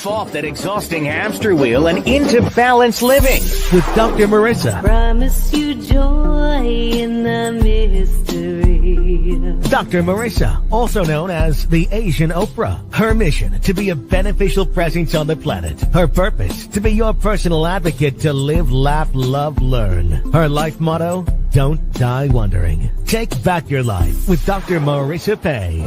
off that exhausting hamster wheel and into balanced living with Dr. Marissa. Promise you joy in the mystery. Dr. Marissa, also known as the Asian Oprah. Her mission, to be a beneficial presence on the planet. Her purpose, to be your personal advocate to live, laugh, love, learn. Her life motto, don't die wondering. Take back your life with Dr. Marissa Pay.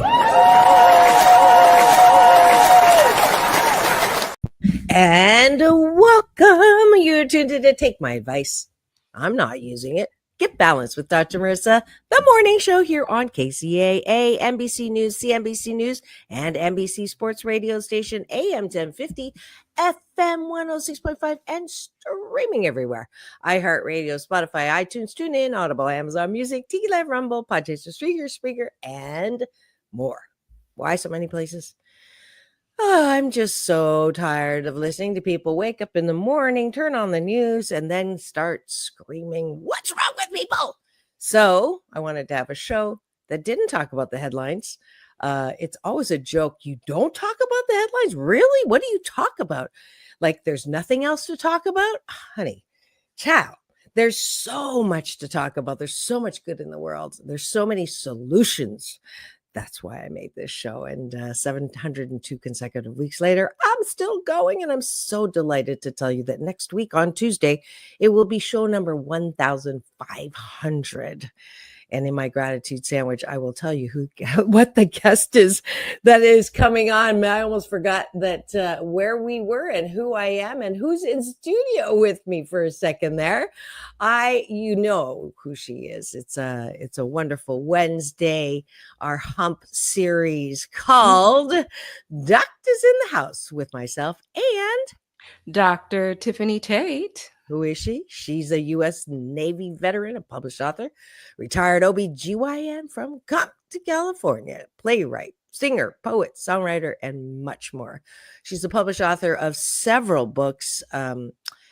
And welcome. You're tuned in to Take My Advice. I'm not using it. Get balanced with Dr. Marissa, the morning show here on KCAA, NBC News, CNBC News, and NBC Sports Radio Station, AM 1050, FM 106.5, and streaming everywhere. iHeartRadio, Spotify, iTunes, TuneIn, Audible, Amazon Music, Tiki Live, Rumble, Podchaser, Spreaker, and more. Why so many places? Oh, I'm just so tired of listening to people wake up in the morning, turn on the news, and then start screaming, "What's wrong with people?" So I wanted to have a show that didn't talk about the headlines. It's always a joke. You don't talk about the headlines? Really? What do you talk about? Like there's nothing else to talk about? Honey, ciao. There's so much to talk about. There's so much good in the world. There's so many solutions. That's why I made this show. And 702 consecutive weeks later, I'm still going. And I'm so delighted to tell you that next week on Tuesday, it will be show number 1,500. And in my gratitude sandwich, I will tell you what the guest is that is coming on. I almost forgot that where we were and who I am and who's in studio with me for a second there. You know who she is. It's a wonderful Wednesday, our hump series called Doctors in the House with myself and Dr. Tiffanie Tate. Who is she? She's a U.S. Navy veteran, a published author, retired OBGyn from Compton, California, playwright, singer, poet, songwriter, and much more. She's a published author of several books,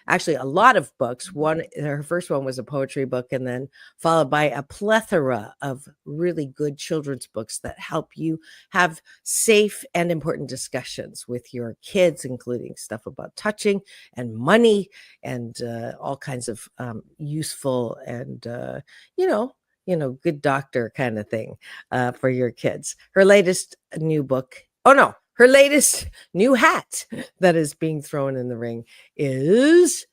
actually a lot of books. Her first one was a poetry book, and then followed by a plethora of really good children's books that help you have safe and important discussions with your kids, including stuff about touching and money and all kinds of useful and good doctor kind of thing for your kids. Her latest new book, her latest new hat that is being thrown in the ring is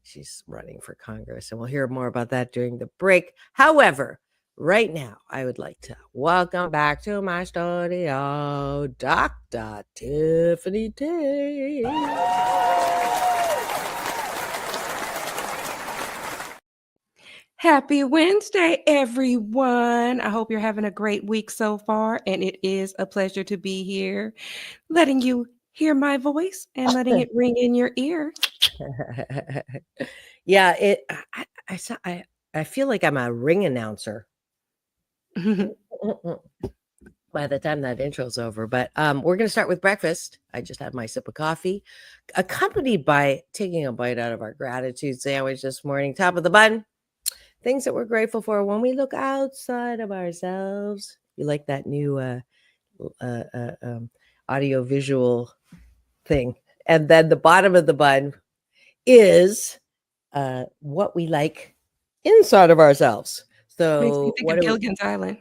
she's running for Congress, and we'll hear more about that during the break. However, right now, I would like to welcome back to my studio, Dr. Tiffanie Tate. Happy Wednesday, everyone. I hope you're having a great week so far, and it is a pleasure to be here, letting you hear my voice and letting it ring in your ear. Yeah, I feel like I'm a ring announcer by the time that intro's over. But we're going to start with breakfast. I just had my sip of coffee, accompanied by taking a bite out of our gratitude sandwich this morning. Top of the bun. Things that we're grateful for when we look outside of ourselves. You like that new audio visual thing. And then the bottom of the bun is what we like inside of ourselves. So makes me think of Gilligan's Island.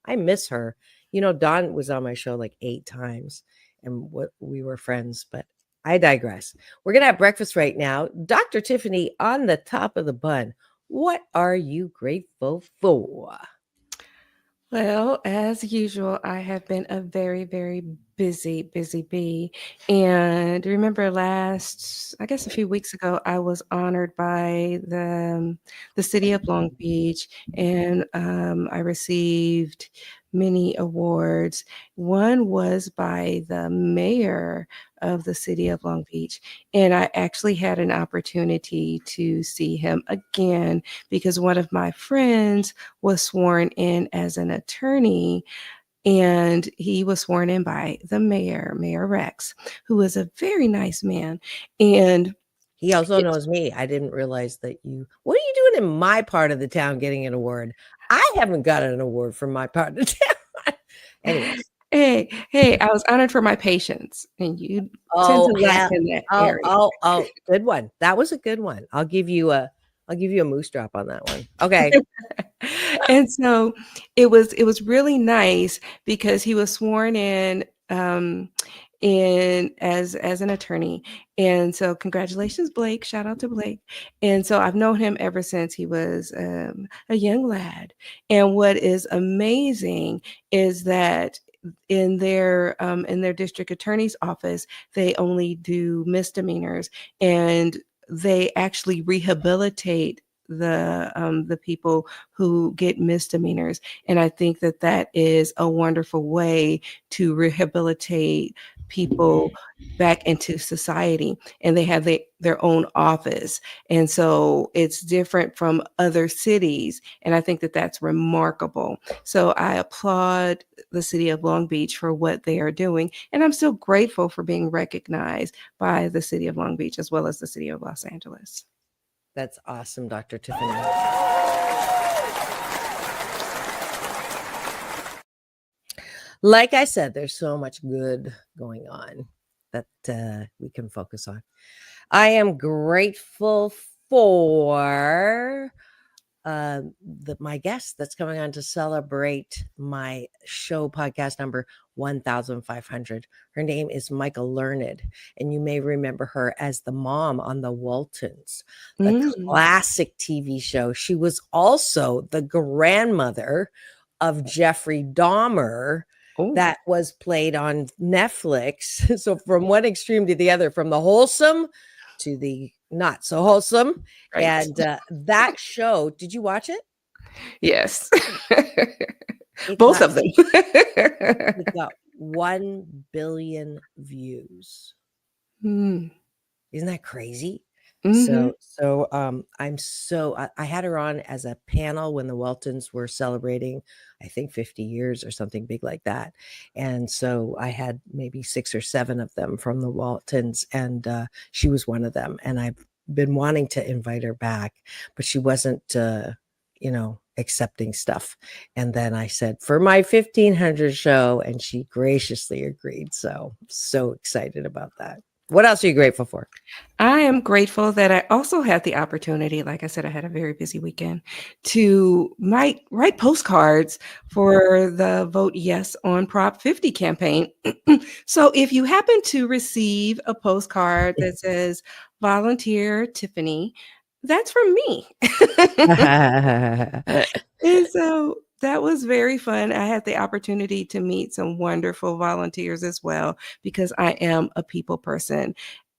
I miss her. You know, Dawn was on my show like 8 times and we were friends, but I digress. We're going to have breakfast right now. Dr. Tiffanie, on the top of the bun, what are you grateful for? Well, as usual, I have been a very, very busy bee. And remember a few weeks ago, I was honored by the city of Long Beach, and I received many awards. One was by the mayor of the city of Long Beach. And I actually had an opportunity to see him again because one of my friends was sworn in as an attorney, and he was sworn in by the mayor, Mayor Rex, who is a very nice man. And he also knows me. I didn't realize that what are you doing in my part of the town getting an award? I haven't gotten an award from my part of the town. Anyways. Hey, I was honored for my patience, and you tend Oh, to lack in that area. good one. That was a good one. I'll give you a moose drop on that one. Okay. And so it was really nice because he was sworn in as an attorney. And so congratulations, Blake. Shout out to Blake. And so I've known him ever since he was a young lad. And what is amazing is that in their district attorney's office, they only do misdemeanors, and they actually rehabilitate the people who get misdemeanors. And I think that that is a wonderful way to rehabilitate people back into society. And they have their own office, and so it's different from other cities, and I think that that's remarkable. So I applaud the city of Long Beach for what they are doing, and I'm still grateful for being recognized by the city of Long Beach as well as the city of Los Angeles. That's awesome, Dr. Tiffany. Like I said, there's so much good going on that we can focus on. I am grateful for my guest that's coming on to celebrate my show podcast number 1500. Her name is Michael Learned, and you may remember her as the mom on the Waltons, the classic TV show. She was also the grandmother of Jeffrey Dahmer that was played on Netflix. So from one extreme to the other, from the wholesome to the not so wholesome. Right. And that show, did you watch it? Yes. Both of them. It got 1 billion views. Isn't that crazy? So I had her on as a panel when the Waltons were celebrating, I think 50 years or something big like that. And so I had maybe 6 or 7 of them from the Waltons, and she was one of them. And I've been wanting to invite her back, but she wasn't, accepting stuff. And then I said, for my 1500 show, and she graciously agreed. So excited about that. What else are you grateful for? I am grateful that I also had the opportunity, like I said, I had a very busy weekend, to write postcards for the Vote Yes on Prop 50 campaign. So if you happen to receive a postcard that says volunteer Tiffany, that's from me. And so that was very fun. I had the opportunity to meet some wonderful volunteers as well, because I am a people person.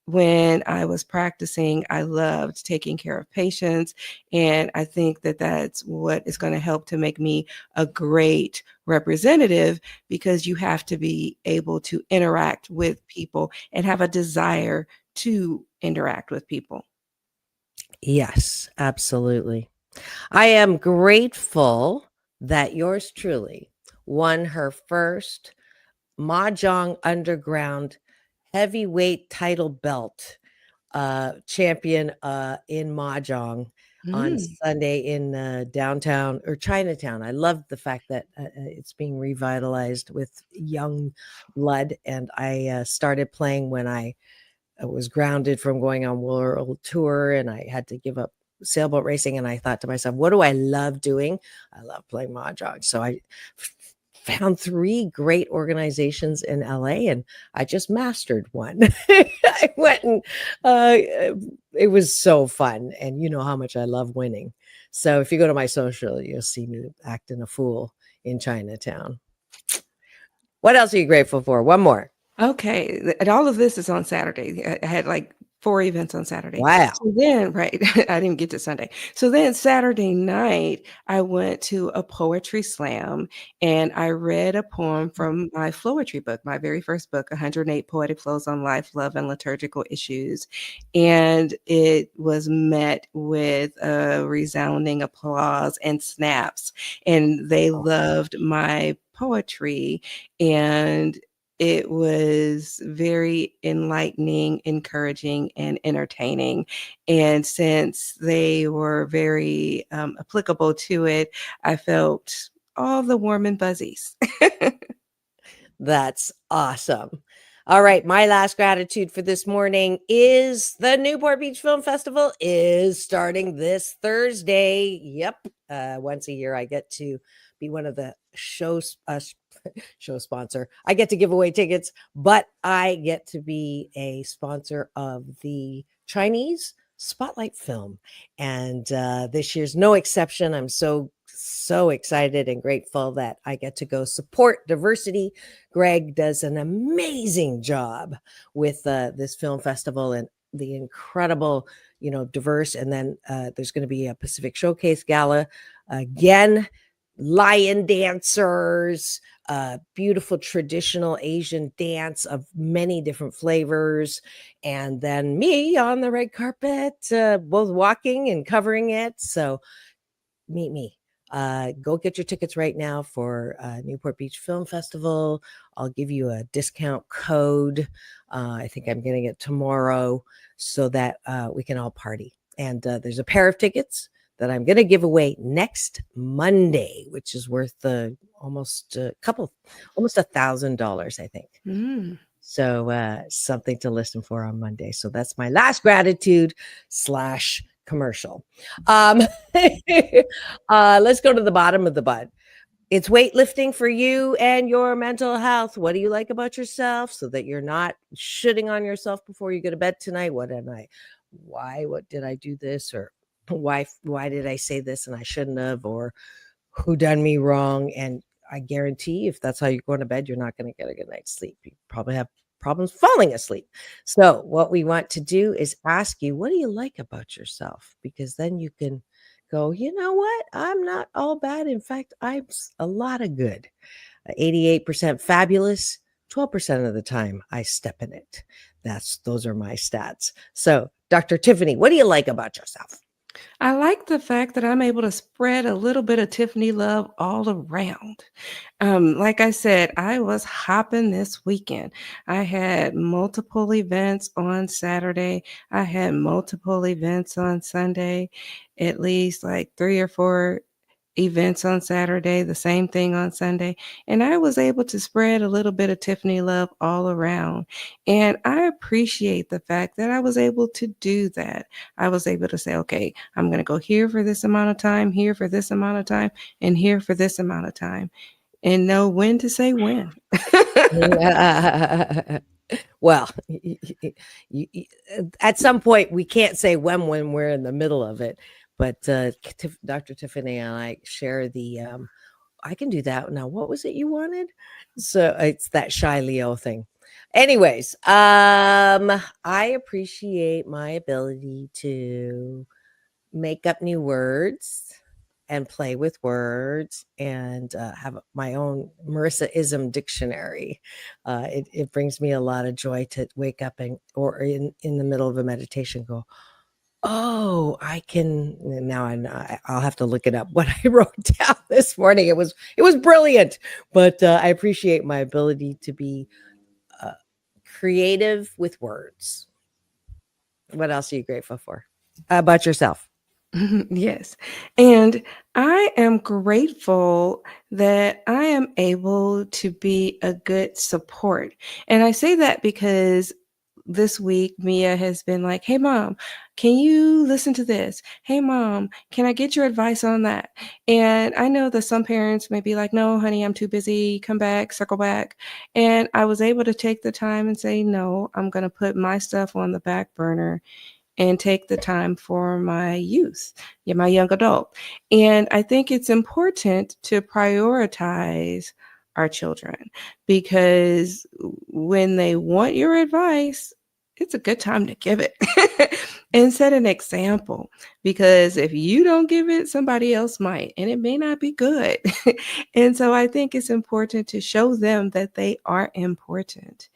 When I was practicing, I loved taking care of patients. And I think that that's what is going to help to make me a great representative, because you have to be able to interact with people and have a desire to interact with people. Yes, absolutely. I am grateful that yours truly won her first Mahjong Underground heavyweight title belt champion in Mahjong on Sunday in downtown or Chinatown. I love the fact that it's being revitalized with young blood. And I started playing when I was grounded from going on world tour, and I had to give up sailboat racing. And I thought to myself, what do I love doing? I love playing Mahjong. So I found 3 great organizations in LA, and I just mastered one. I went and it was so fun. And you know how much I love winning. So if you go to my social, you'll see me acting a fool in Chinatown. What else are you grateful for? One more. Okay. And all of this is on Saturday. I had like 4 events on Saturday. Wow. So then, right, I didn't get to Sunday. So then Saturday night, I went to a poetry slam, and I read a poem from my poetry book, my very first book, 108 Poetic Flows on Life, Love, and Liturgical Issues. And it was met with a resounding applause and snaps. And they loved my poetry, and it was very enlightening, encouraging, and entertaining. And since they were very applicable to it, I felt all the warm and fuzzies. That's awesome. All right, my last gratitude for this morning is the Newport Beach Film Festival is starting this Thursday. Yep, once a year I get to be one of the show sponsor. I get to give away tickets, but I get to be a sponsor of the Chinese Spotlight film, and this year's no exception. I'm so excited and grateful that I get to go support diversity. Greg does an amazing job with this film festival and the incredible, diverse. And then there's going to be a Pacific Showcase Gala again, lion dancers, beautiful traditional Asian dance of many different flavors, and then me on the red carpet, both walking and covering it. So meet me. Go get your tickets right now for Newport Beach Film Festival. I'll give you a discount code. I think I'm getting it tomorrow so that we can all party. And there's a pair of tickets that I'm going to give away next Monday, which is worth almost $1,000, I think. Mm. So something to listen for on Monday. So that's my last gratitude / commercial. Let's go to the bottom of the bud. It's weightlifting for you and your mental health. What do you like about yourself so that you're not shitting on yourself before you go to bed tonight? What did I do this? Or why did I say this and I shouldn't have? Or who done me wrong? And I guarantee if that's how you're going to bed, you're not going to get a good night's sleep. You probably have problems falling asleep. So what we want to do is ask you, what do you like about yourself? Because then you can go, you know what? I'm not all bad. In fact, I'm a lot of good. 88% fabulous. 12% of the time I step in it. Those are my stats. So Dr. Tiffanie, what do you like about yourself? I like the fact that I'm able to spread a little bit of Tiffany love all around. Like I said, I was hopping this weekend. I had multiple events on Saturday. I had multiple events on Sunday, at least like 3 or 4 events on Saturday, the same thing on Sunday. And I was able to spread a little bit of Tiffany love all around. And I appreciate the fact that I was able to do that. I was able to say, okay, I'm going to go here for this amount of time, here for this amount of time, and here for this amount of time, and know when to say when. Well, at some point we can't say when we're in the middle of it. But Dr. Tiffany and I share the I can do that now. What was it you wanted? So it's that shy Leo thing. Anyways, I appreciate my ability to make up new words and play with words and have my own Marissa-ism dictionary. It brings me a lot of joy to wake up or in the middle of a meditation go, oh, I can now. I'll have to look it up. What I wrote down this morning, it was brilliant. But I appreciate my ability to be creative with words. What else are you grateful for about yourself? Yes. And I am grateful that I am able to be a good support. And I say that because this week, Mia has been like, hey, mom, can you listen to this? Hey, mom, can I get your advice on that? And I know that some parents may be like, no, honey, I'm too busy. Come back, circle back. And I was able to take the time and say, no, I'm going to put my stuff on the back burner and take the time for my youth, my young adult. And I think it's important to prioritize our children because when they want your advice, it's a good time to give it and set an example, because if you don't give it, somebody else might, and it may not be good. And so I think it's important to show them that they are important.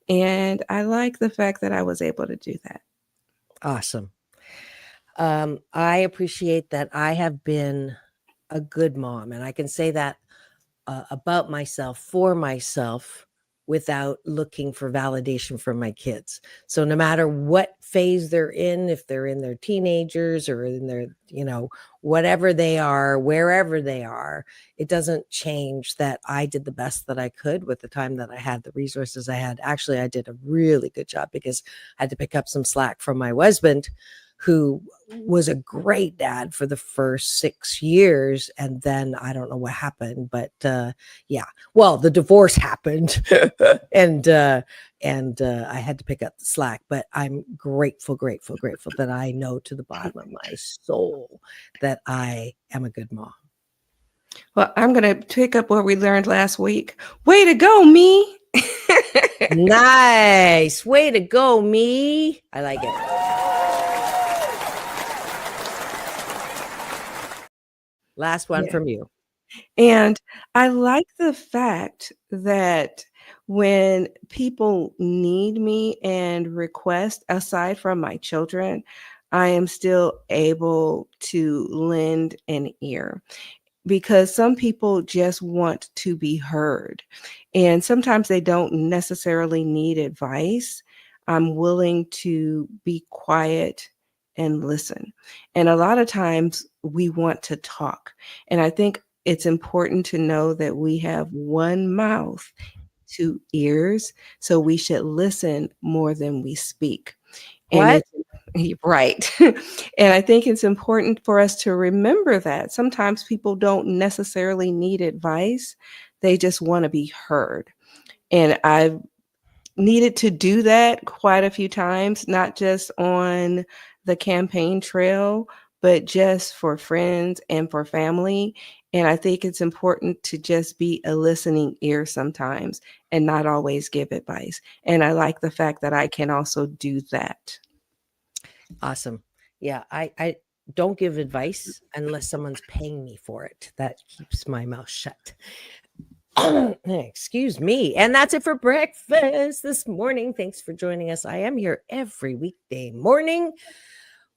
And I like the fact that I was able to do that. Awesome. I appreciate that I have been a good mom, and I can say that about myself, for myself, without looking for validation from my kids. So no matter what phase they're in, if they're in their teenagers or in their, whatever they are, wherever they are, it doesn't change that I did the best that I could with the time that I had, the resources I had. Actually, I did a really good job because I had to pick up some slack from my husband, who was a great dad for the first 6 years. And then I don't know what happened, but well, the divorce happened and I had to pick up the slack, but I'm grateful that I know to the bottom of my soul that I am a good mom. Well, I'm going to pick up what we learned last week. Way to go, me. Nice. Way to go, me. I like it. Last one from you. And I like the fact that when people need me and request, aside from my children, I am still able to lend an ear, because some people just want to be heard. And sometimes they don't necessarily need advice. I'm willing to be quiet and listen. And a lot of times we want to talk. And I think it's important to know that we have one mouth, 2 ears, so we should listen more than we speak. What? Right. And I think it's important for us to remember that sometimes people don't necessarily need advice. They just want to be heard. And I've needed to do that quite a few times, not just on the campaign trail, but just for friends and for family. And I think it's important to just be a listening ear sometimes and not always give advice. And I like the fact that I can also do that. Awesome. Yeah, I don't give advice unless someone's paying me for it. That keeps my mouth shut. Excuse me. And that's it for breakfast this morning. Thanks for joining us. I am here every weekday morning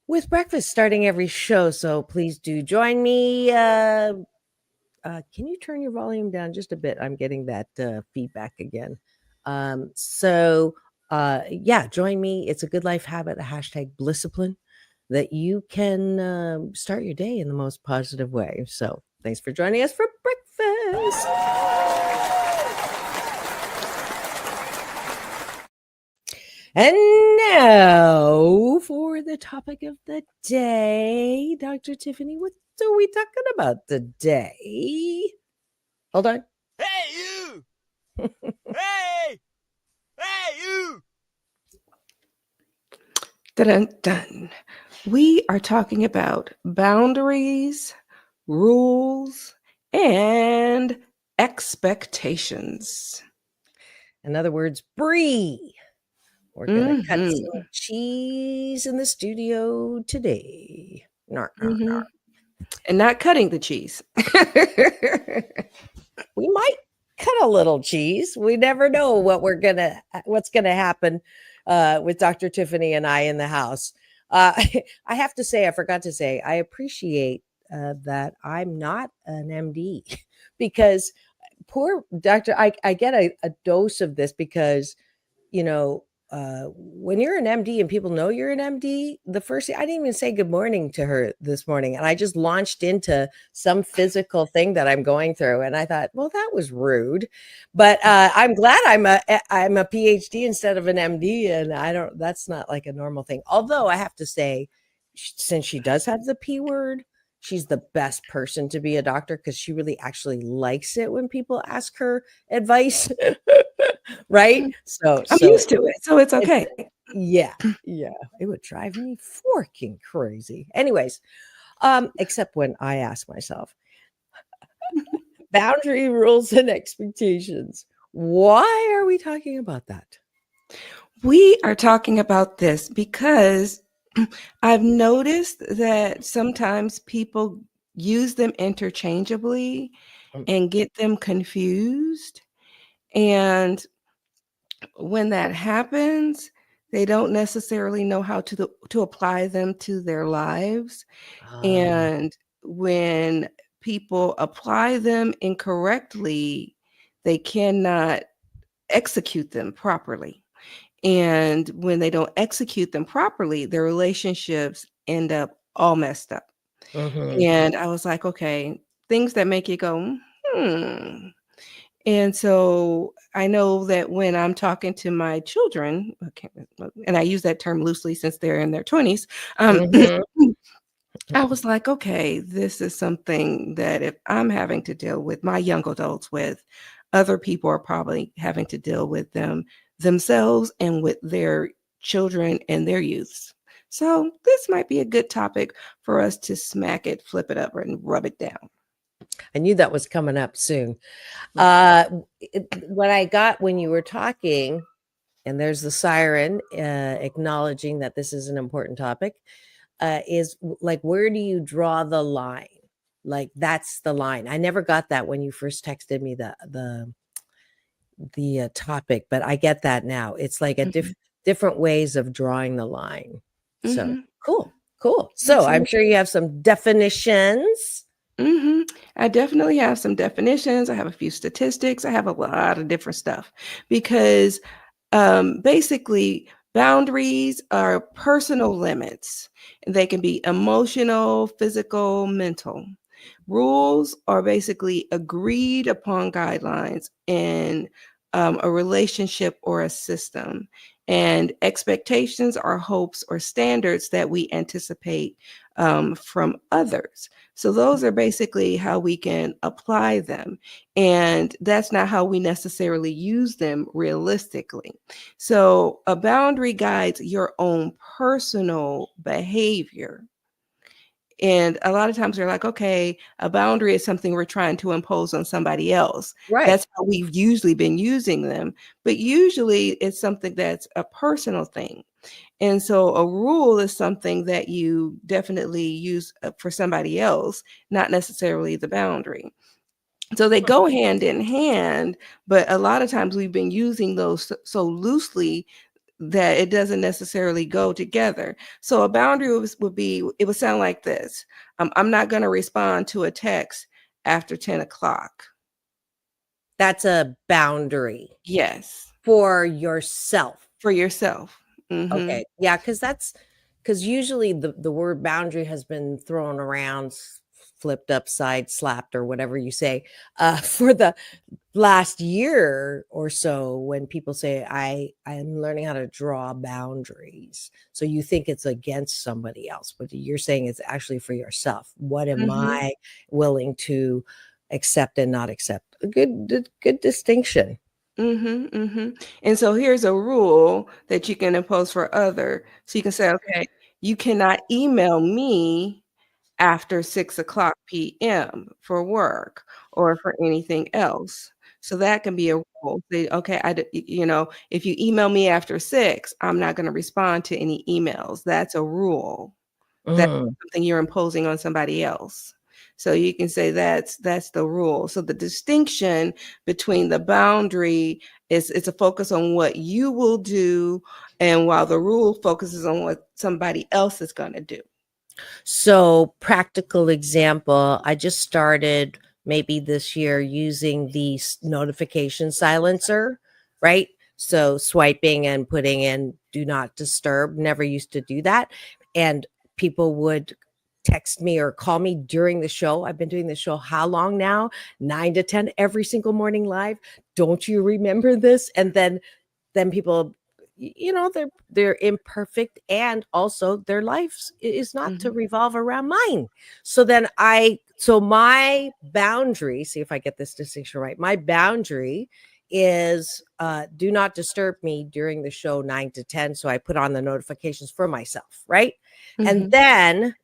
with breakfast starting every show. So please do join me. Can you turn your volume down just a bit? I'm getting that feedback again. Join me. It's a good life habit, a hashtag Blisscipline, that you can start your day in the most positive way. So thanks for joining us for breakfast. And now for the topic of the day. Dr. Tiffanie, what are we talking about today? Hold on. Hey, you! Hey! Hey, you! Dun, dun. We are talking about boundaries, rules, and expectations. In other words, brie. We're going to cut some cheese in the studio today. And not cutting the cheese. We might cut a little cheese. We never know what's gonna happen with Dr. Tiffanie and I in the house. I have to say, I forgot to say, I appreciate that I'm not an MD, because poor doctor, I get a dose of this because, when you're an MD and people know you're an MD, the first thing, I didn't even say good morning to her this morning. And I just launched into some physical thing that I'm going through. And I thought, well, that was rude, but I'm glad I'm a PhD instead of an MD. And that's not like a normal thing. Although I have to say, since she does have the P word, she's the best person to be a doctor, because she really actually likes it when people ask her advice. Right? So I'm used to it, so it's okay. Yeah. It would drive me forking crazy. Anyways, except when I ask myself, boundary, rules, and expectations. Why are we talking about that? We are talking about this because I've noticed that sometimes people use them interchangeably and get them confused. And when that happens, they don't necessarily know how to apply them to their lives. And when people apply them incorrectly, they cannot execute them properly. And when they don't execute them properly, their relationships end up all messed up. Mhm. And I was like, okay, things that make you go, hmm. And so I know that when I'm talking to my children, okay, and I use that term loosely since they're in their 20s, Mhm. I was like, okay, this is something that if I'm having to deal with my young adults with, other people are probably having to deal with them themselves and with their children and their youths. So this might be a good topic for us to smack it, flip it up, and rub it down. I knew that was coming up soon. What I got when you were talking, and there's the siren acknowledging that this is an important topic, is like, where do you draw the line? Like, that's the line. I never got that when you first texted me the topic, but I get that now. It's like a different ways of drawing the line. So cool. So I'm sure you have some definitions. I definitely have some definitions. I have a few statistics. I have a lot of different stuff because basically boundaries are personal limits. They can be emotional, physical, mental. Rules are basically agreed upon guidelines in a relationship or a system. And expectations are hopes or standards that we anticipate from others. So those are basically how we can apply them. And that's not how we necessarily use them realistically. So a boundary guides your own personal behavior. And a lot of times we're like, okay, a boundary is something we're trying to impose on somebody else. Right. That's how we've usually been using them. But usually it's something that's a personal thing. And so a rule is something that you definitely use for somebody else, not necessarily the boundary. So they go hand in hand, but a lot of times we've been using those so loosely that it doesn't necessarily go together. So a boundary would sound like this. I'm not going to respond to a text after 10 o'clock. That's a boundary. Yes. For yourself. For yourself. Okay. Yeah, because usually the word boundary has been thrown around, flipped upside, slapped, or whatever you say, for the last year or so, when people say I'm learning how to draw boundaries. So you think it's against somebody else, but you're saying it's actually for yourself. What am I willing to accept and not accept? A good distinction. And so here's a rule that you can impose for other. So you can say, okay, you cannot email me after 6:00 p.m. for work or for anything else. So that can be a rule. Say, okay, if you email me after 6, I'm not going to respond to any emails. That's a rule. That's something you're imposing on somebody else. So you can say that's the rule. So the distinction between the boundary is it's a focus on what you will do, and while the rule focuses on what somebody else is going to do. So, practical example, I just started maybe this year using the notification silencer, right? So swiping and putting in do not disturb, never used to do that. And people would text me or call me during the show. I've been doing the show how long now? 9 to 10 every single morning live. Don't you remember this? And then people, they're imperfect, and also their lives is not to revolve around mine. So then my boundary, see if I get this distinction right, my boundary is do not disturb me during the show 9 to 10. So I put on the notifications for myself, right? And then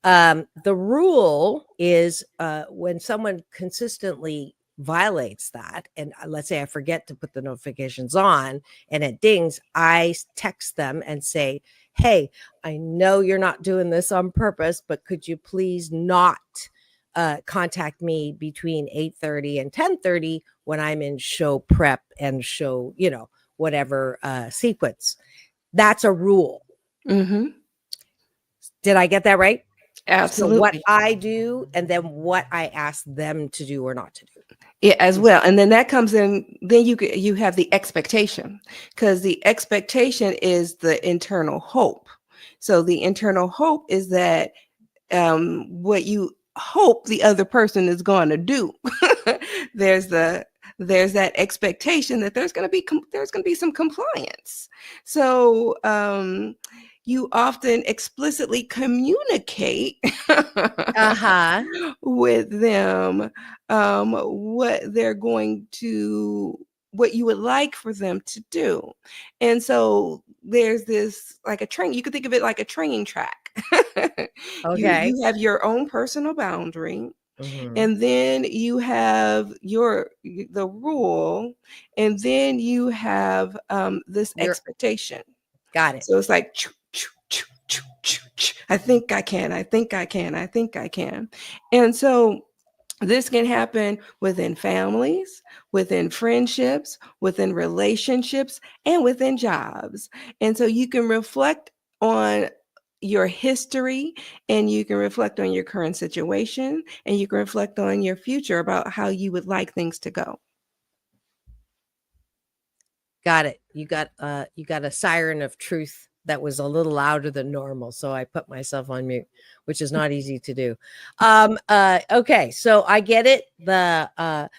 the rule is when someone consistently violates that, and let's say I forget to put the notifications on and it dings, I text them and say, hey, I know you're not doing this on purpose, but could you please not contact me between 8:30 and 10:30 when I'm in show prep and show, whatever sequence. That's a rule. Did I get that right? So what Absolutely. I do and then what I ask them to do or not to do. Yeah, as well. And then that comes in, then you have the expectation, because the expectation is the internal hope. So the internal hope is that what you hope the other person is going to do. there's the there's that expectation that there's going to be some compliance. So you often explicitly communicate Uh-huh. with them what you would like for them to do. And so there's this, like a train, you could think of it like a train track. Okay. You have your own personal boundary, Mhm. and then you have the rule, and then you have this You're expectation. got it. So it's like, I think I can, I think I can, I think I can. And so this can happen within families, within friendships, within relationships, and within jobs. And so you can reflect on your history, and you can reflect on your current situation, and you can reflect on your future about how you would like things to go. Got it. You got a siren of truth that was a little louder than normal, so I put myself on mute, which is not easy to do. Okay, so I get it. The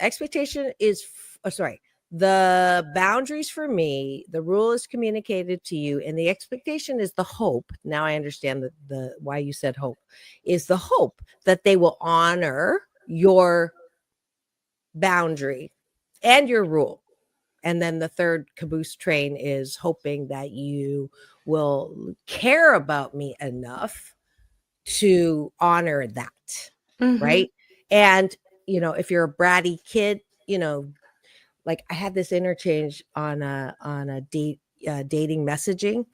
expectation is sorry. The boundaries for me, the rule is communicated to you, and the expectation is the hope. Now I understand the why you said hope is the hope that they will honor your boundary and your rule. And then the third caboose train is hoping that you will care about me enough to honor that. Mhm. Right. And, if you're a bratty kid, like I had this interchange on a dating messaging,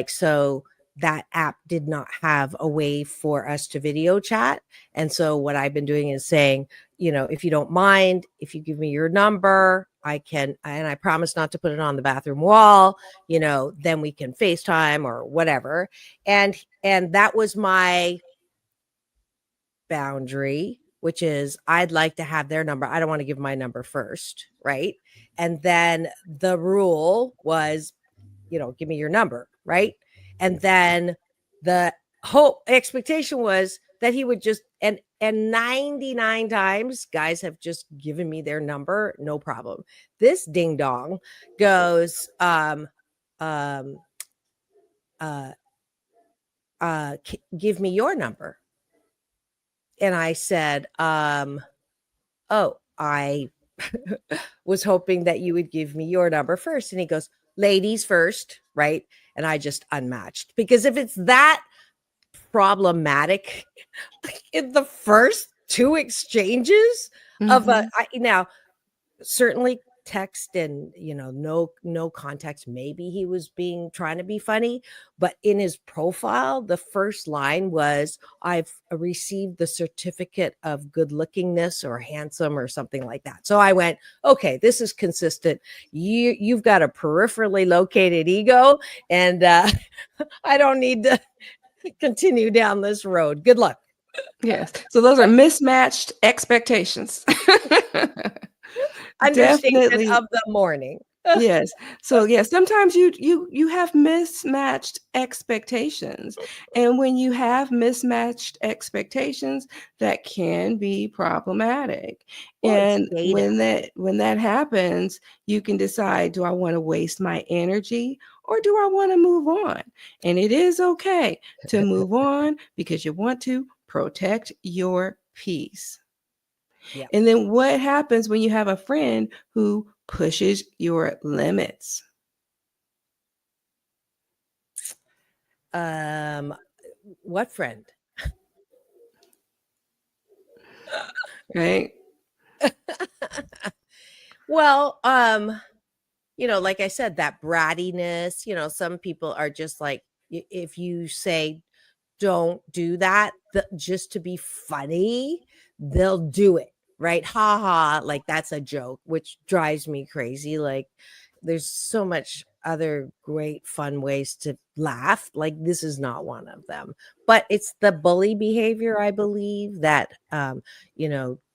so that app did not have a way for us to video chat. And so what I've been doing is saying, if you don't mind, if you give me your number, and I promise not to put it on the bathroom wall, then we can FaceTime or whatever. And that was my boundary, which is I'd like to have their number. I don't want to give my number first, right? And then the rule was, give me your number, right? And then the hope expectation was that he would just and 99 times guys have just given me their number, no problem. This ding dong goes give me your number. And I said, oh, I was hoping that you would give me your number first. And he goes, ladies first, right? And I just unmatched, because if it's that problematic in the first two exchanges of now certainly text and no context, maybe he was trying to be funny, but in his profile the first line was, I've received the certificate of good lookingness or handsome or something like that. So I went, okay, this is consistent. You've got a peripherally located ego, and I don't need to continue down this road. Good luck. Yes. So those are mismatched expectations. Understatement Definitely. of the morning. Yes. So sometimes you have mismatched expectations. And when you have mismatched expectations, that can be problematic. Well, And it's data. when that happens, you can decide, do I want to waste my energy or do I want to move on? And it is okay to move on because you want to protect your peace. Yeah. And then what happens when you have a friend who pushes your limits? What friend? Right? Well, like I said, that brattiness, some people are just like, if you say, don't do that, just to be funny, they'll do it. Right. Ha ha. Like that's a joke, which drives me crazy. Like there's so much other great fun ways to laugh. Like this is not one of them, but it's the bully behavior, I believe, that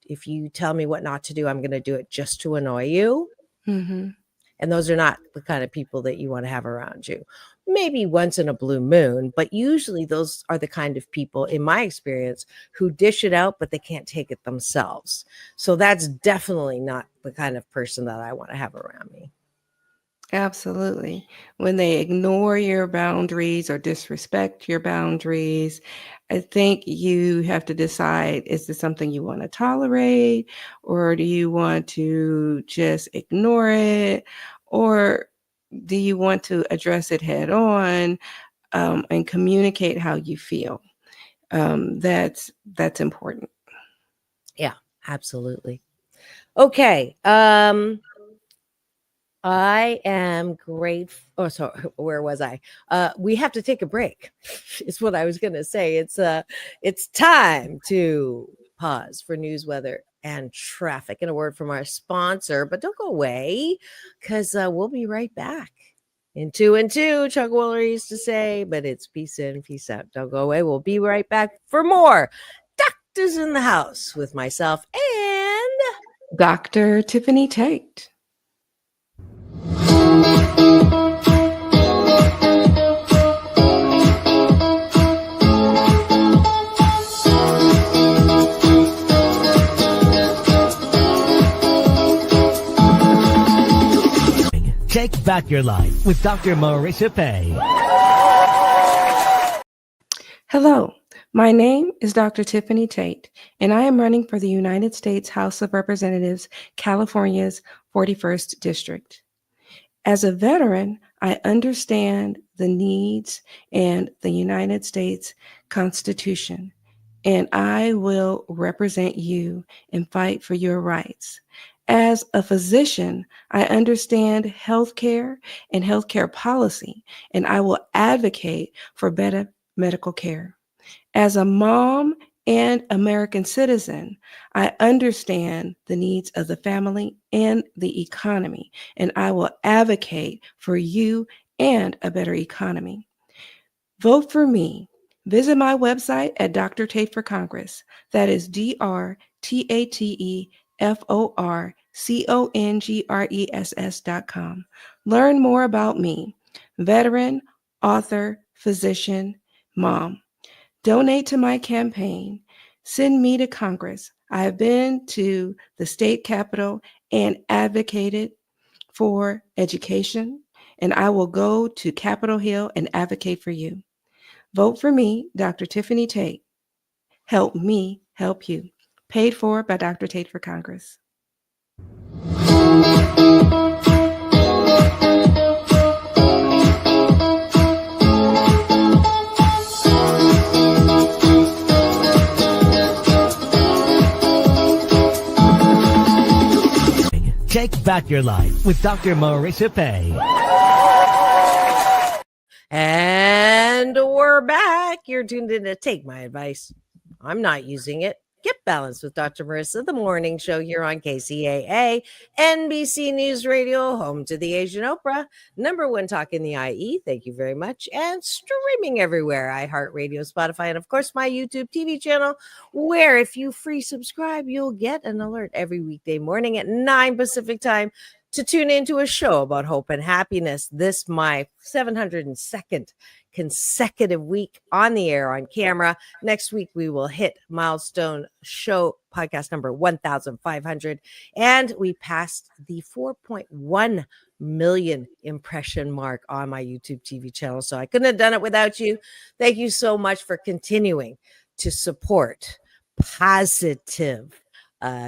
if you tell me what not to do, I'm going to do it just to annoy you. Mm-hmm. And those are not the kind of people that you want to have around you. Maybe once in a blue moon, but usually those are the kind of people, in my experience, who dish it out, but they can't take it themselves. So that's definitely not the kind of person that I want to have around me. Absolutely. When they ignore your boundaries or disrespect your boundaries, I think you have to decide, is this something you want to tolerate, or do you want to just ignore it, or do you want to address it head on and communicate how you feel? That's important. Yeah, absolutely. Okay. I am grateful. Oh, so where was I? We have to take a break. Is what I was going to say. It's time to pause for news, weather, and traffic. And a word from our sponsor. But don't go away, because we'll be right back. In 2 and 2, Chuck Woolery used to say, but it's peace in, peace out. Don't go away. We'll be right back for more Doctors in the House with myself and Dr. Tiffanie Tate. Take back your life with Dr. Marissa Pay. Hello, my name is Dr. Tiffanie Tate, and I am running for the United States House of Representatives, California's 41st District. As a veteran, I understand the needs and the United States Constitution, and I will represent you and fight for your rights. As a physician, I understand healthcare and healthcare policy, and I will advocate for better medical care. As a mom and American citizen, I understand the needs of the family and the economy, and I will advocate for you and a better economy. Vote for me. Visit my website at Dr. Tate for Congress. That is DrTateForCongress.com. Learn more about me, veteran, author, physician, mom. Donate to my campaign. Send me to Congress. I have been to the state capitol and advocated for education, and I will go to Capitol Hill and advocate for you. Vote for me, Dr. Tiffanie Tate. Help me help you. Paid for by Dr. Tate for Congress. Take back your life with Dr. Marissa Pay. And we're back. You're tuned in to Take My Advice. I'm not using it. Get Balanced with Dr. Marissa, the morning show here on KCAA, NBC News Radio, home to the Asian Oprah, #1 talk in the IE. Thank you very much. And streaming everywhere, iHeartRadio, Spotify, and of course my YouTube TV channel, where if you free subscribe, you'll get an alert every weekday morning at 9 Pacific time to tune into a show about hope and happiness. This my 702nd consecutive week on the air, on camera. Next week, we will hit milestone show podcast number 1,500. And we passed the 4.1 million impression mark on my YouTube TV channel. So I couldn't have done it without you. Thank you so much for continuing to support positive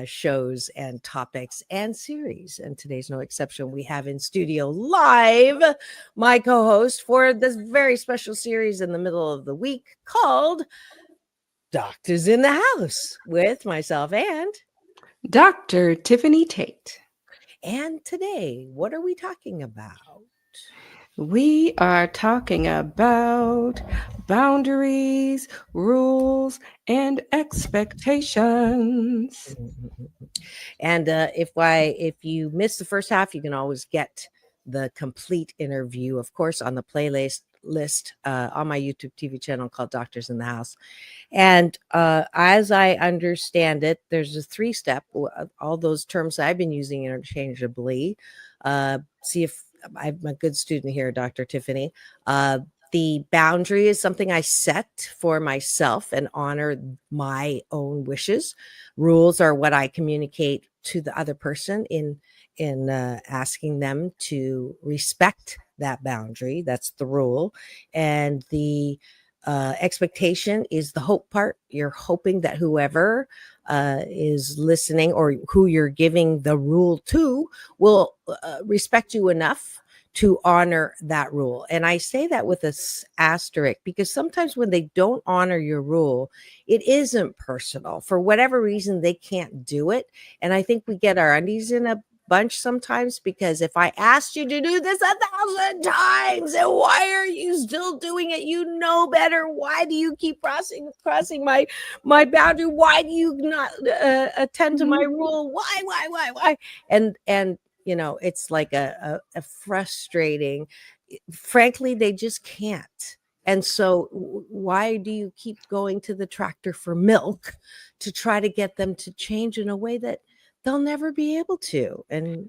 shows and topics and series. And today's no exception. We have in studio live my co-host for this very special series in the middle of the week called Doctors in the House with myself and Dr. Tiffanie Tate. And today, what are we talking about? We are talking about boundaries, rules, and expectations. And if you missed the first half, you can always get the complete interview, of course, on the playlist list on my YouTube TV channel called Doctors in the House. And as I understand it, there's a 3-step, all those terms I've been using interchangeably. See if I'm a good student here, Dr. Tiffanie. The boundary is something I set for myself and honor my own wishes. Rules are what I communicate to the other person in asking them to respect that boundary. That's the rule. And the expectation is the hope part. You're hoping that whoever is listening or who you're giving the rule to will respect you enough to honor that rule. And I say that with a asterisk because sometimes when they don't honor your rule, it isn't personal. For whatever reason, they can't do it. And I think we get our undies in a bunch sometimes, because if I asked you to do this 1,000 times, and why are you still doing it? You know better. Why do you keep crossing my boundary? Why do you not attend to my rule? Why? And it's like a frustrating, frankly, they just can't. And so why do you keep going to the tractor for milk to try to get them to change in a way that they'll never be able to? And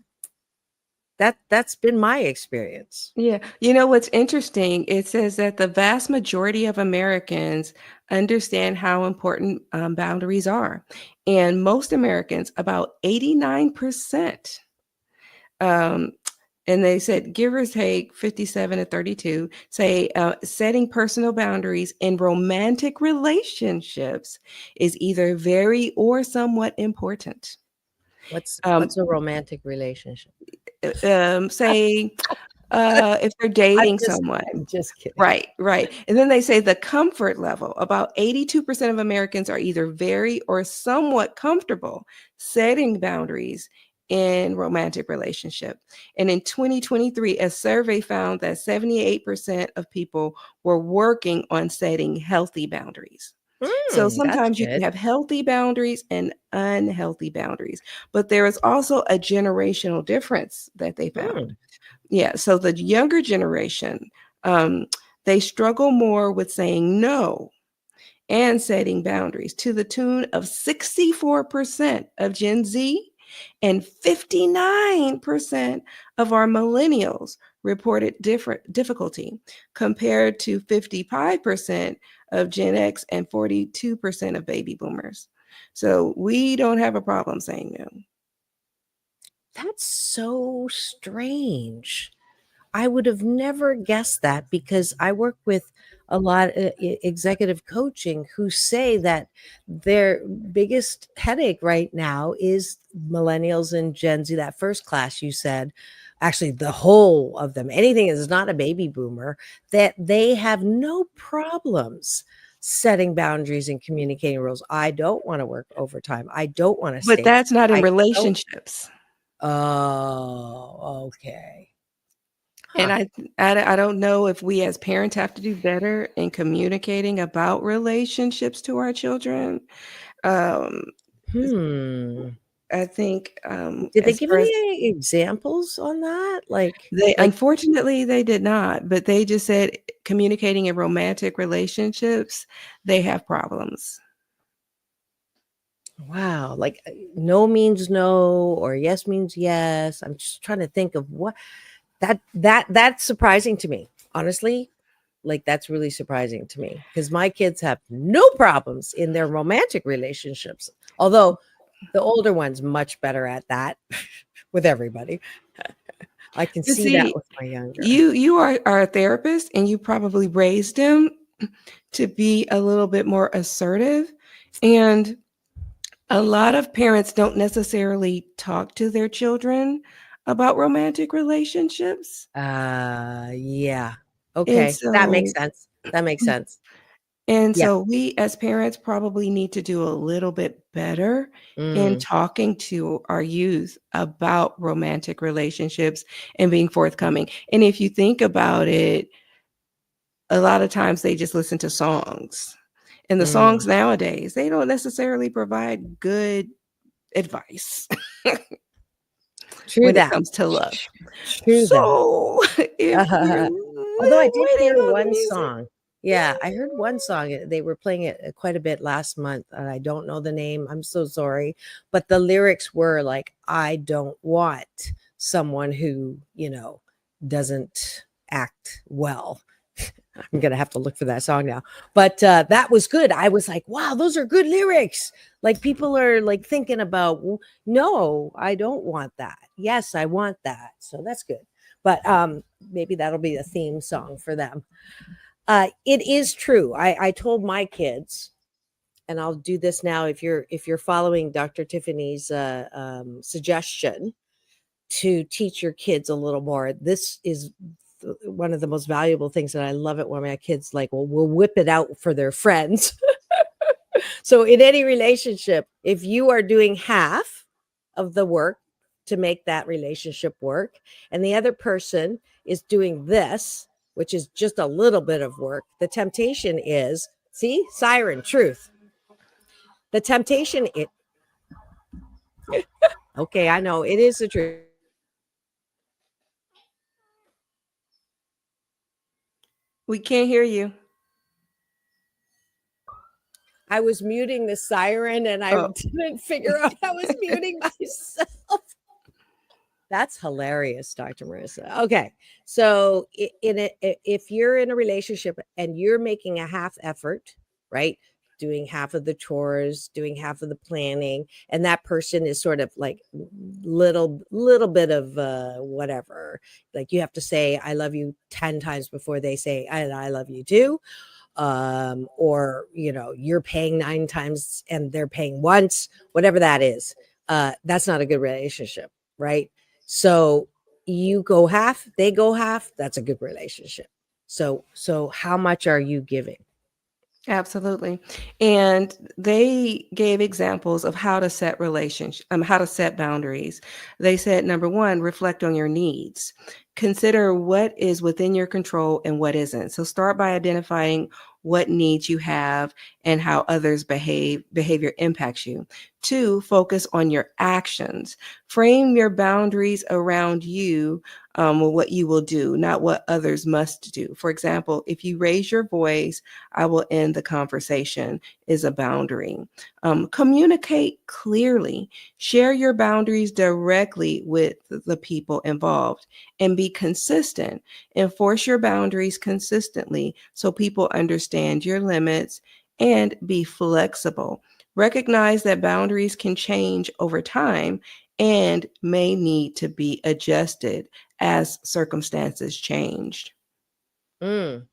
that's been my experience. Yeah. You know what's interesting? It says that the vast majority of Americans understand how important boundaries are. And most Americans, about 89%, and they said, give or take 57 to 32, say setting personal boundaries in romantic relationships is either very or somewhat important. What's a romantic relationship? Say if they're dating someone. I'm just kidding. Right. And then they say the comfort level. About 82% of Americans are either very or somewhat comfortable setting boundaries in romantic relationship. And in 2023, a survey found that 78% of people were working on setting healthy boundaries. So sometimes you can have healthy boundaries and unhealthy boundaries, but there is also a generational difference that they found. Yeah. So the younger generation, they struggle more with saying no and setting boundaries, to the tune of 64% of Gen Z and 59% of our millennials reported difficulty, compared to 55% of Gen X and 42% of baby boomers. So we don't have a problem saying no. That's so strange. I would have never guessed that, because I work with a lot of executive coaching who say that their biggest headache right now is millennials and Gen Z, that first class you said, actually the whole of them, anything that is not a baby boomer, that they have no problems setting boundaries and communicating rules. I don't want to work overtime. I don't want to stay. But that's not in relationships. Oh, okay. And I don't know if we as parents have to do better in communicating about relationships to our children. I think did they give any examples on that? Unfortunately they did not, but they just said communicating in romantic relationships, they have problems. Wow, like no means no or yes means yes. I'm just trying to think of what that's surprising to me, honestly. Like, that's really surprising to me, because my kids have no problems in their romantic relationships, although the older one's much better at that with everybody. I can see that with my younger. You are a therapist, and you probably raised them to be a little bit more assertive, and a lot of parents don't necessarily talk to their children about romantic relationships. Yeah. Okay. That makes sense. And so we as parents probably need to do a little bit better in talking to our youth about romantic relationships and being forthcoming. And if you think about it, a lot of times they just listen to songs. And the songs nowadays, they don't necessarily provide good advice. True when it that. comes to love. True that. So if Uh, you're although I really did waiting hear on the one music, song. Yeah, I heard one song. They were playing it quite a bit last month, and I don't know the name. I'm so sorry. But the lyrics were like, I don't want someone who, doesn't act well. I'm going to have to look for that song now. But that was good. I was like, wow, those are good lyrics. Like people are like thinking about, no, I don't want that. Yes, I want that. So that's good. But maybe that'll be a theme song for them. It is true. I told my kids, and I'll do this now if you're following Dr. Tiffany's suggestion to teach your kids a little more. This is one of the most valuable things, and I love it when my kids like, well, we'll whip it out for their friends. So in any relationship, if you are doing half of the work to make that relationship work, and the other person is doing this, which is just a little bit of work, the temptation is, see, siren, truth. The temptation, okay, I know it is the truth. we can't hear you. I was muting the siren and I didn't figure out I was muting myself. That's hilarious, Dr. Marissa. Okay. So if you're in a relationship and you're making a half effort, right? Doing half of the chores, doing half of the planning, and that person is sort of like little bit of whatever. Like you have to say I love you 10 times before they say I love you too. Or you're paying 9 times and they're paying once, whatever that is. That's not a good relationship, right? So you go half, they go half, that's a good relationship. So how much are you giving? Absolutely. And they gave examples of how to set how to set boundaries. They said, number one, reflect on your needs. Consider what is within your control and what isn't. So start by identifying what needs you have and how others behavior impacts you. 2, focus on your actions. Frame your boundaries around you, what you will do, not what others must do. For example, if you raise your voice, I will end the conversation is a boundary. Communicate clearly. Share your boundaries directly with the people involved and be consistent. Enforce your boundaries consistently so people understand your limits, and be flexible. Recognize that boundaries can change over time and may need to be adjusted as circumstances changed. Real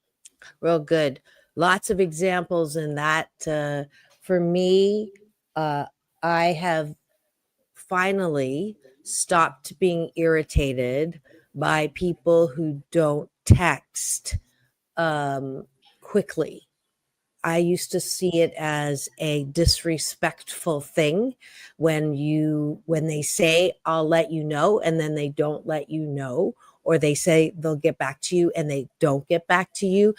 good. Lots of examples in that. For me, I have finally stopped being irritated by people who don't text quickly. I used to see it as a disrespectful thing when they say I'll let you know and then they don't let you know, or they say they'll get back to you and they don't get back to you.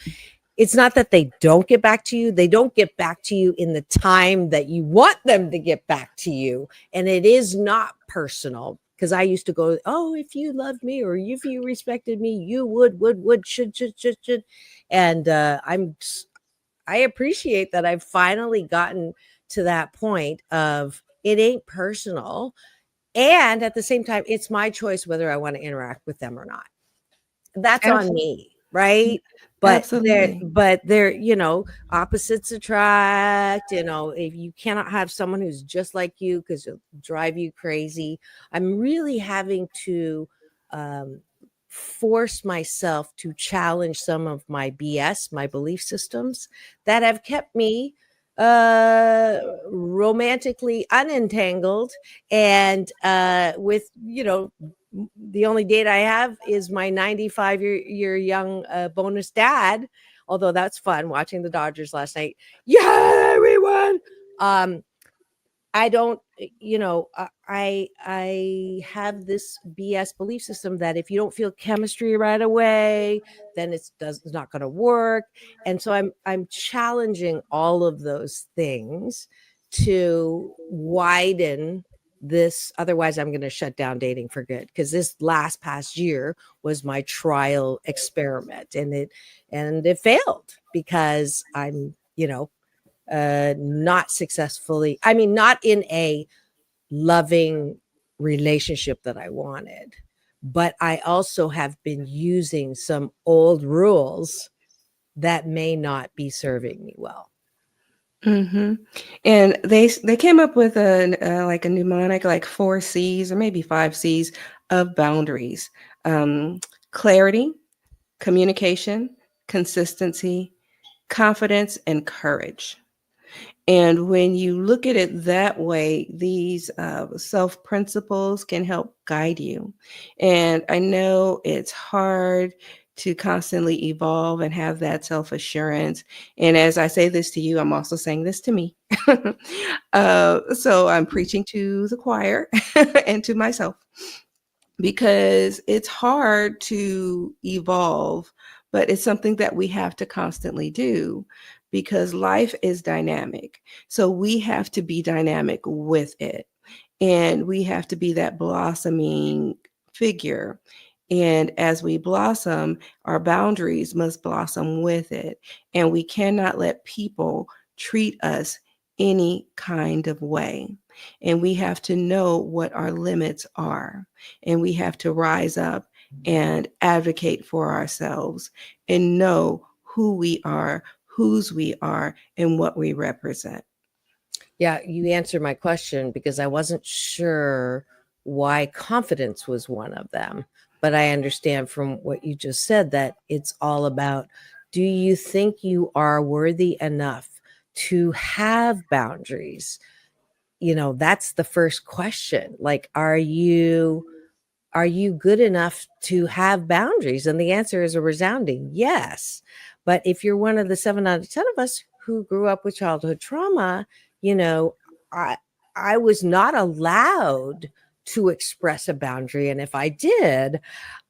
It's not that they don't get back to you. They don't get back to you in the time that you want them to get back to you. And it is not personal, because I used to go, oh, if you loved me or if you respected me, you would, should. And I appreciate that I've finally gotten to that point of it ain't personal. And at the same time, it's my choice whether I want to interact with them or not. That's on me, right? But they're opposites attract. If you cannot have someone who's just like you, because it'll drive you crazy. I'm really having to force myself to challenge some of my BS, my belief systems that have kept me romantically unentangled, and with the only date I have is my 95-year young bonus dad, although that's fun watching the Dodgers last night. Yeah, everyone. I don't, I have this BS belief system that if you don't feel chemistry right away, then it's not going to work. And so I'm challenging all of those things to widen this, otherwise I'm going to shut down dating for good, because this past year was my trial experiment, and it failed because I'm, not successfully, I mean, not in a loving relationship that I wanted, but I also have been using some old rules that may not be serving me well. Mm-hmm. And they came up with like a mnemonic, like 4 C's or maybe 5 C's of boundaries: clarity, communication, consistency, confidence, and courage. And when you look at it that way, these self principles can help guide you. And I know it's hard to constantly evolve and have that self assurance. And as I say this to you, I'm also saying this to me. So I'm preaching to the choir and to myself, because it's hard to evolve, but it's something that we have to constantly do, because life is dynamic. So we have to be dynamic with it. And we have to be that blossoming figure. And as we blossom, our boundaries must blossom with it. And we cannot let people treat us any kind of way. And we have to know what our limits are. And we have to rise up and advocate for ourselves and know who we are, whose we are, and what we represent. Yeah, you answered my question, because I wasn't sure why confidence was one of them. But I understand from what you just said that it's all about, do you think you are worthy enough to have boundaries? That's the first question. Like, are you good enough to have boundaries? And the answer is a resounding yes. But if you're one of the 7 out of 10 of us who grew up with childhood trauma, I I was not allowed to express a boundary. And if I did,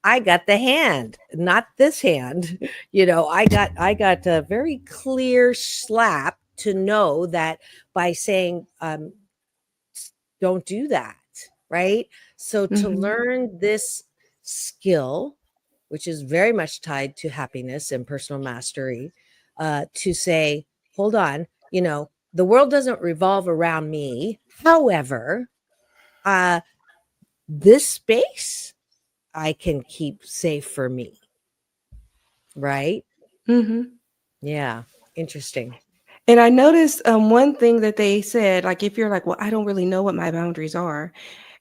I got the hand, not this hand. I got a very clear slap to know that, by saying, don't do that. Right. So to Mhm. learn this skill, which is very much tied to happiness and personal mastery, to say, hold on, the world doesn't revolve around me. However, uh, this space I can keep safe for me. Right. Mhm. Yeah. Interesting. And I noticed one thing that they said, like if you're like, well, I don't really know what my boundaries are,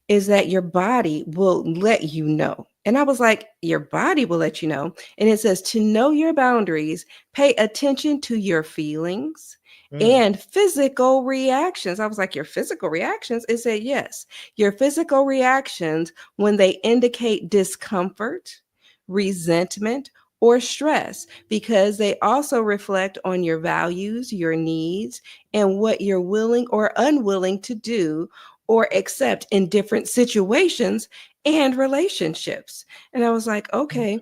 is that your body will let you know. And I was like, your body will let you know. And it says to know your boundaries, pay attention to your feelings Mm. and physical reactions. I was like, your physical reactions? It said, yes, your physical reactions when they indicate discomfort, resentment, or stress, because they also reflect on your values, your needs, and what you're willing or unwilling to do or accept in different situations and relationships. And I was like, okay,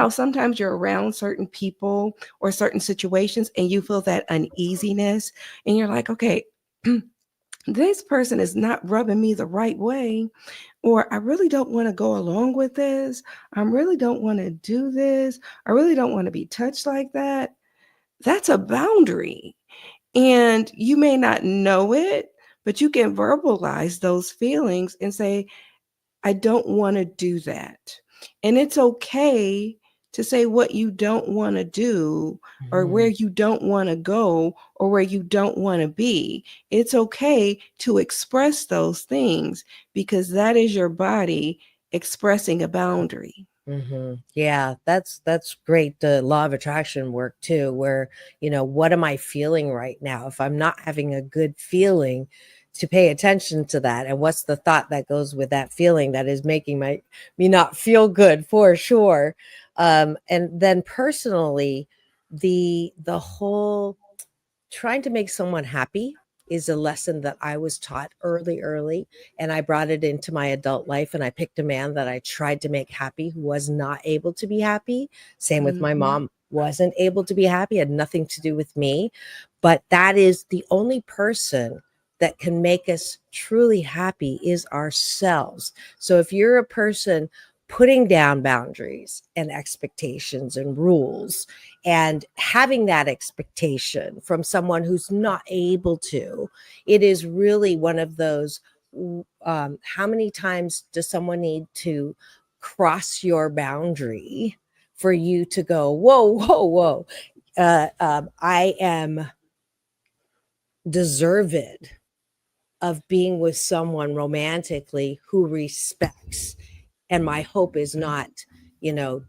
sometimes you're around certain people or certain situations and you feel that uneasiness and you're like, okay, this person is not rubbing me the right way, or I really don't want to go along with this. I really don't want to do this. I really don't want to be touched like that. That's a boundary. And you may not know it, but you can verbalize those feelings and say, I don't want to do that. And it's okay to say what you don't want to do or where Mhm. you don't want to go or where you don't want to be. It's okay to express those things because that is your body expressing a boundary. Yeah, that's great. The law of attraction work too, where, what am I feeling right now? If I'm not having a good feeling, to pay attention to that, and what's the thought that goes with that feeling that is making me not feel good, for sure. And then personally, the whole trying to make someone happy is a lesson that I was taught early, and I brought it into my adult life, and I picked a man that I tried to make happy who was not able to be happy. Same with my Mhm. mom, wasn't able to be happy, had nothing to do with me. But that is the only person that can make us truly happy is ourselves. So if you're a person putting down boundaries and expectations and rules and having that expectation from someone who's not able to, it is really one of those, how many times does someone need to cross your boundary for you to go, whoa, whoa, whoa, I am deserved of being with someone romantically who respects, and my hope is not,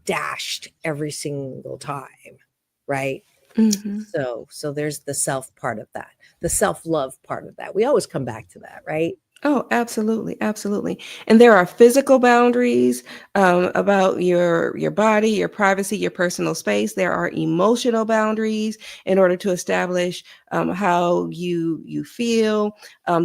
dashed every single time, right? Mm-hmm. So there's the self part of that, the self-love part of that. We always come back to that, right? Oh, absolutely, absolutely. And there are physical boundaries about your body, your privacy, your personal space. There are emotional boundaries in order to establish how you feel.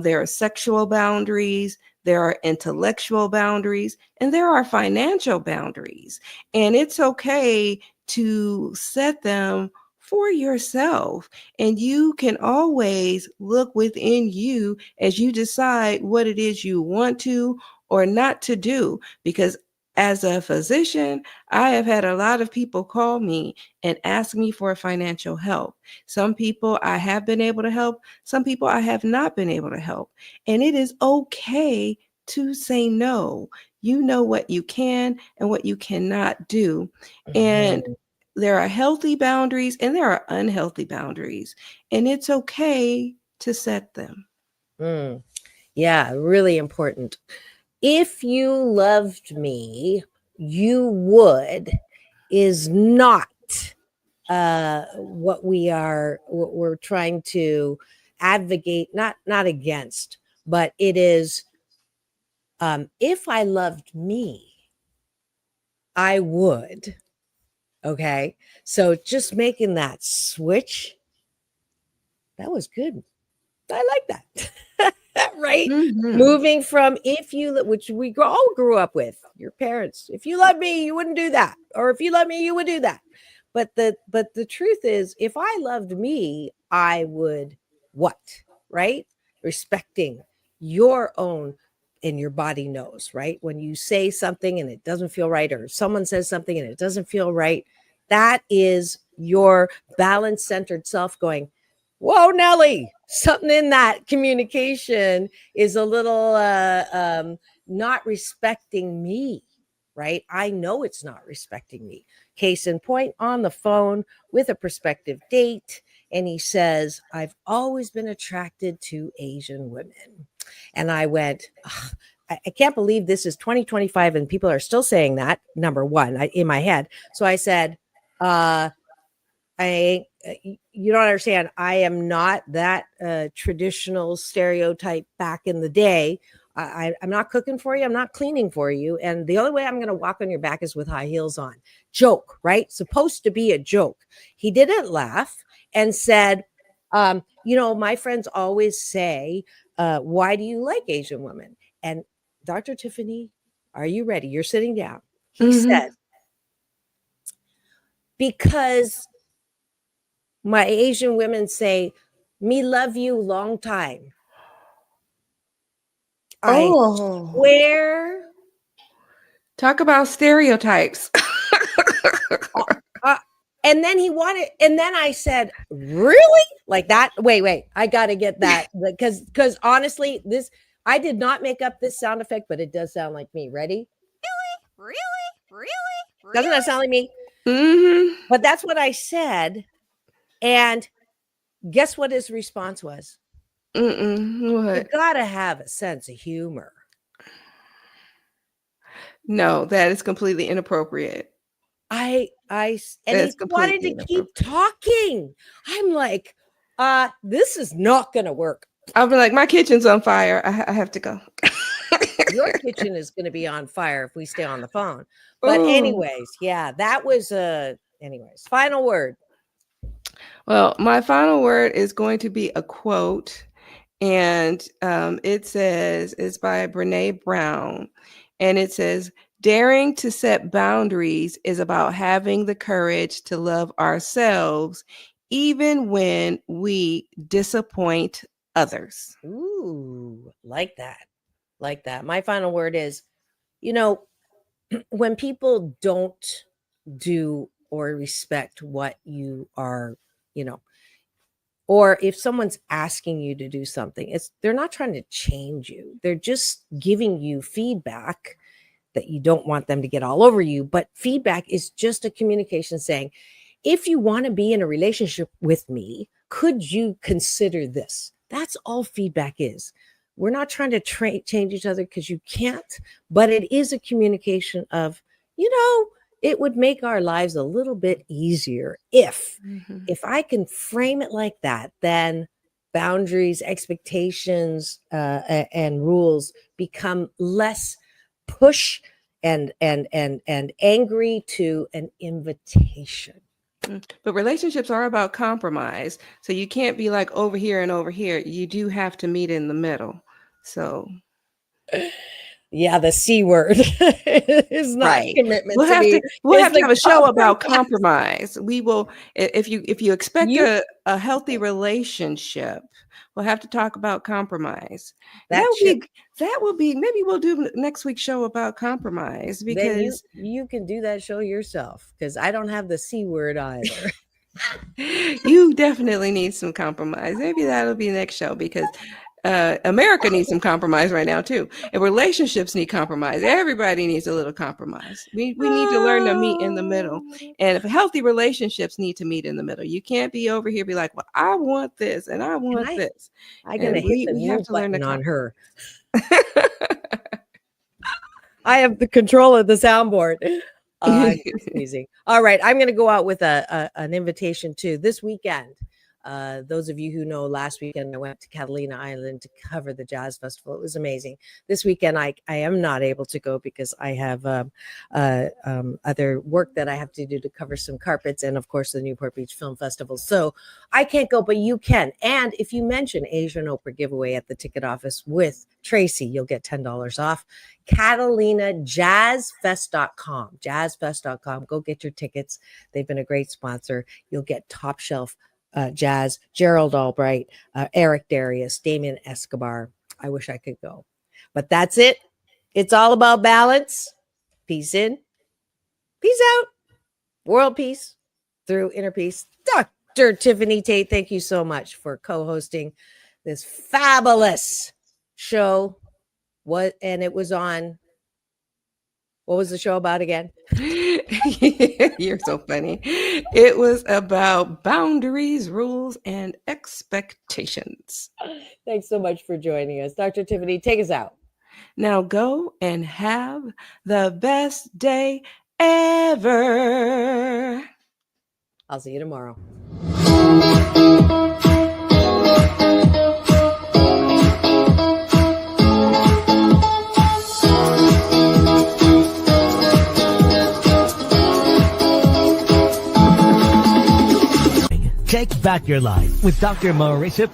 There are sexual boundaries. There are intellectual boundaries, and there are financial boundaries. And it's okay to set them for yourself. And you can always look within you as you decide what it is you want to or not to do. Because as a physician, I have had a lot of people call me and ask me for financial help. Some people I have been able to help, some people I have not been able to help. And it is okay to say no. You know what you can and what you cannot do. And there are healthy boundaries and there are unhealthy boundaries, and it's okay to set them. Yeah, really important. If you loved me, you would is not what we're trying to advocate, not against, but it is, if I loved me, I would. Okay. So just making that switch, that was good. I like that. Right? Mm-hmm. Moving from which we all grew up with, your parents, if you love me, you wouldn't do that. Or if you love me, you would do that. But the truth is, if I loved me, I would what? Right? Respecting your own, and your body knows, right? When you say something and it doesn't feel right, or someone says something and it doesn't feel right, that is your balance centered self going, whoa, Nelly, something in that communication is a little not respecting me, right? I know it's not respecting me. Case in point, on the phone with a prospective date, and he says, I've always been attracted to Asian women. And I went, I can't believe this is 2025 and people are still saying that, number one, in my head. So I said, you don't understand. I am not that traditional stereotype back in the day. I'm not cooking for you. I'm not cleaning for you. And the only way I'm going to walk on your back is with high heels on. Joke, right? Supposed to be a joke. He didn't laugh and said, my friends always say, why do you like Asian women? And Dr. Tiffanie, are you ready? You're sitting down. He said, because my Asian women say, me love you long time. I swear. Talk about stereotypes. And then and then I said, really? Like that? Wait, I got to get that. Because honestly, I did not make up this sound effect, but it does sound like me. Ready? Really? Doesn't that sound like me? Mm-hmm. But that's what I said. And guess what his response was? What? You gotta have a sense of humor. No, that is completely inappropriate. And he wanted to keep talking. I'm like, this is not gonna work. I'll be like, my kitchen's on fire. I have to go. Your kitchen is going to be on fire if we stay on the phone. But anyways, yeah, that was anyways, final word. Well, my final word is going to be a quote, and it says, it's by Brené Brown, and it says, daring to set boundaries is about having the courage to love ourselves even when we disappoint others. Ooh, like that. Like that. My final word is, when people don't do or respect what you are, or if someone's asking you to do something, they're not trying to change you. They're just giving you feedback that you don't want them to get all over you. But feedback is just a communication saying, if you want to be in a relationship with me, could you consider this? That's all feedback is. We're not trying to change each other because you can't, but it is a communication of, it would make our lives a little bit easier if I can frame it like that, then boundaries, expectations, and rules become less push and angry to an invitation. But relationships are about compromise. So you can't be like over here and over here. You do have to meet in the middle. So yeah, the C word is not right. commitment. We'll have to have a show about compromise. We will, if you expect a healthy relationship, we'll have to talk about compromise. That will be maybe we'll do next week's show about compromise, because you can do that show yourself, because I don't have the C word either. You definitely need some compromise. Maybe that'll be the next show, because America needs some compromise right now too, and relationships need compromise. Everybody needs a little compromise. We need to learn to meet in the middle, and if healthy relationships need to meet in the middle. You can't be over here be like, well, I want this and I want this. I'm gonna hit the mute button on her. I have the control of the soundboard. Amazing. All right, I'm gonna go out with an invitation to this weekend. Those of you who know, last weekend I went to Catalina Island to cover the jazz festival. It was amazing. This weekend I am not able to go because I have other work that I have to do to cover some carpets, and of course the Newport Beach Film Festival. So I can't go, but you can. And if you mention Asian Oprah giveaway at the ticket office with Tracy, you'll get $10 off. CatalinaJazzFest.com. Jazzfest.com. Go get your tickets. They've been a great sponsor. You'll get top shelf jazz, Gerald Albright, Eric Darius, Damien Escobar. I wish I could go, but that's it. It's all about balance. Peace in, peace out. World peace through inner peace. Dr. Tiffanie Tate, thank you so much for co-hosting this fabulous show. It was on. What was the show about again? You're so funny. It was about boundaries, rules, and expectations. Thanks so much for joining us. Dr. Tiffanie, take us out. Now go and have the best day ever. I'll see you tomorrow. Take back your life with Dr. Marissa